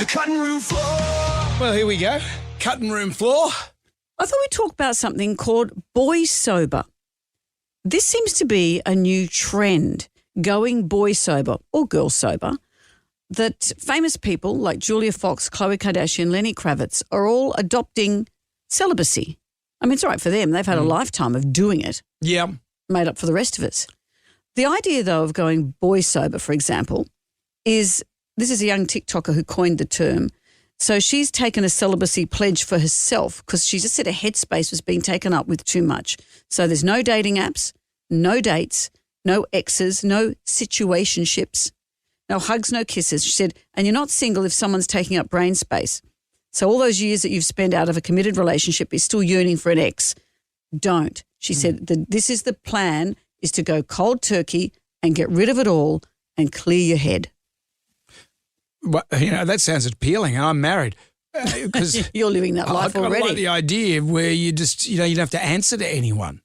The cutting room floor. Well, here we go. Cutting room floor. I thought we'd talk about something called boy sober. This seems to be a new trend, going boy sober or girl sober, that famous people like Julia Fox, Khloe Kardashian, Lenny Kravitz are all adopting celibacy. I mean, it's all right for them. They've had a lifetime of doing it. Yeah. Made up for the rest of us. The idea, though, of going boy sober, for example, is this is a young TikToker who coined the term. So she's taken a celibacy pledge for herself because she just said her headspace was being taken up with too much. So there's no dating apps, no dates, no exes, no situationships, no hugs, no kisses. She said, and you're not single if someone's taking up brain space. So all those years that you've spent out of a committed relationship is still yearning for an ex. Don't. She said that this is the plan, is to go cold turkey and get rid of it all and clear your head. Well, that sounds appealing. I'm married. Because You're living that life already. I like the idea where you just, you don't have to answer to anyone.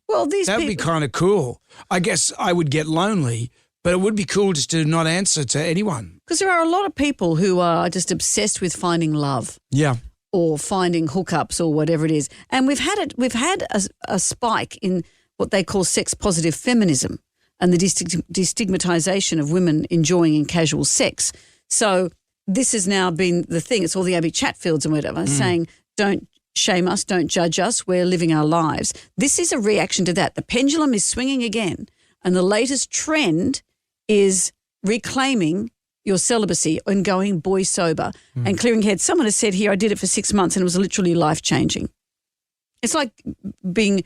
Well, That would be kind of cool. I guess I would get lonely, but it would be cool just to not answer to anyone. Because there are a lot of people who are just obsessed with finding love. Yeah. Or finding hookups or whatever it is. And we've had a spike in what they call sex positive feminism and the destigmatization of women enjoying in casual sex. So this has now been the thing. It's all the Abby Chatfields and whatever saying, don't shame us, don't judge us, we're living our lives. This is a reaction to that. The pendulum is swinging again, and the latest trend is reclaiming your celibacy and going boy sober and clearing heads. Someone has said here, I did it for 6 months and it was literally life-changing. It's like being,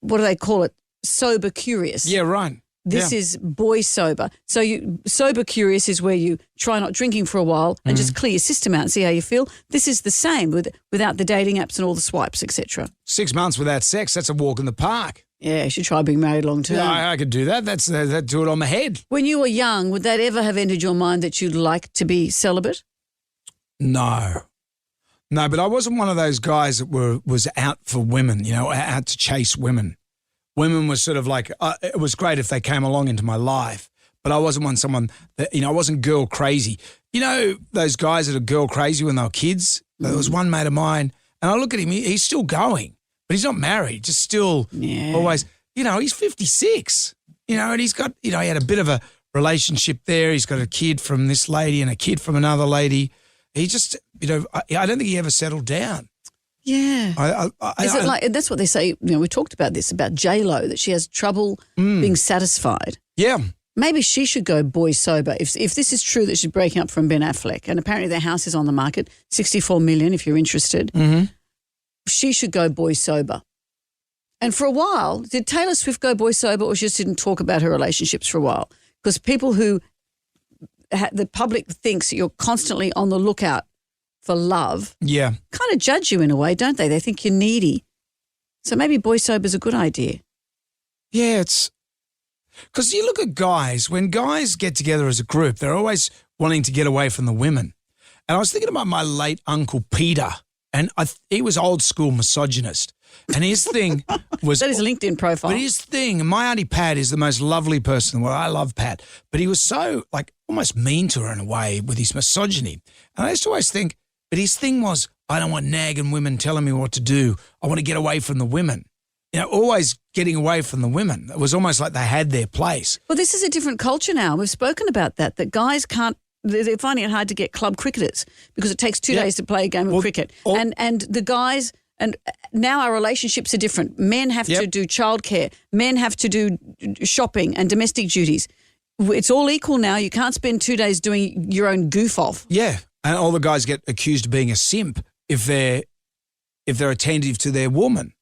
what do they call it, sober curious. Yeah, right. This is boy sober. So sober curious is where you try not drinking for a while and just clear your system out and see how you feel. This is the same without the dating apps and all the swipes, etc. 6 months without sex, that's a walk in the park. Yeah, you should try being married long term. Yeah, I could do that. That'd do it on my head. When you were young, would that ever have entered your mind that you'd like to be celibate? No, but I wasn't one of those guys that was out for women, out to chase women. Women were sort of like, it was great if they came along into my life, but I wasn't someone that, I wasn't girl crazy. Those guys that are girl crazy when they were kids? There was one mate of mine, and I look at him, he's still going, but he's not married, just still always, he's 56, and he's got, he had a bit of a relationship there. He's got a kid from this lady and a kid from another lady. He just, I don't think he ever settled down. Yeah. Is it like, that's what they say, we talked about this, about J-Lo, that she has trouble being satisfied. Yeah. Maybe she should go boy sober. If this is true that she's breaking up from Ben Affleck, and apparently their house is on the market, $64 million if you're interested, she should go boy sober. And for a while, did Taylor Swift go boy sober, or she just didn't talk about her relationships for a while? Because people who, the public thinks that you're constantly on the lookout for love, kind of judge you in a way, don't they? They think you're needy. So maybe boy sober is a good idea. Yeah, it's because you look at guys, when guys get together as a group, they're always wanting to get away from the women. And I was thinking about my late Uncle Peter, and he was old school misogynist. And his thing was... That is a LinkedIn profile. But his thing, my Auntie Pat is the most lovely person in the world. I love Pat. But he was so, almost mean to her in a way with his misogyny. And I used to always think, but his thing was, I don't want nagging women telling me what to do. I want to get away from the women. Always getting away from the women. It was almost like they had their place. Well, this is a different culture now. We've spoken about that guys can't, they're finding it hard to get club cricketers because it takes 2 days to play a game of cricket. And the guys, and now our relationships are different. Men have to do childcare. Men have to do shopping and domestic duties. It's all equal now. You can't spend 2 days doing your own goof off. Yeah. And all the guys get accused of being a simp if they're attentive to their woman.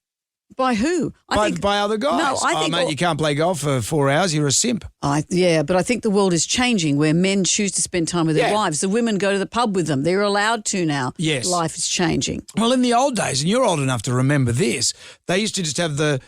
By who? By other guys. No, I think... mate, you can't play golf for 4 hours, you're a simp. But I think the world is changing where men choose to spend time with their wives. The women go to the pub with them. They're allowed to now. Yes. Life is changing. Well, in the old days, and you're old enough to remember this, they used to just have the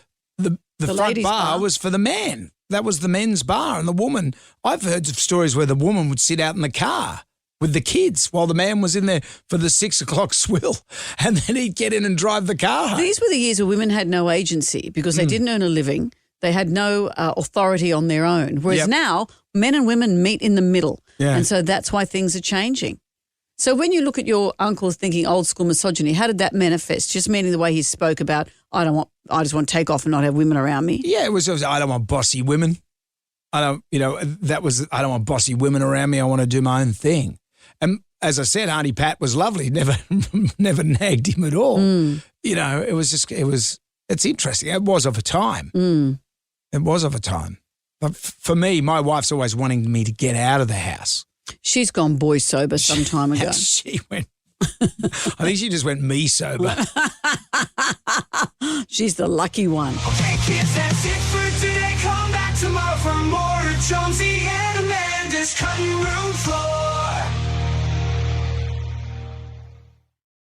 front bar was for the man. That was the men's bar. And the woman, I've heard of stories where the woman would sit out in the car with the kids while the man was in there for the 6 o'clock swill, and then he'd get in and drive the car home. These were the years where women had no agency because they didn't earn a living. They had no authority on their own. Whereas now, men and women meet in the middle. Yeah. And so that's why things are changing. So when you look at your uncle's thinking old school misogyny, how did that manifest? Just meaning the way he spoke about, I just want to take off and not have women around me. Yeah, it was I don't want bossy women. I don't want bossy women around me. I want to do my own thing. And as I said, Auntie Pat was lovely. Never nagged him at all. You know, it's interesting. It was of a time. It was of a time. But for me, my wife's always wanting me to get out of the house. She's gone boy sober some time ago. She went, I think she just went me sober. She's the lucky one. Okay, kids, that's it for today. Come back tomorrow for more Jonesy and Amanda's cutting room floor.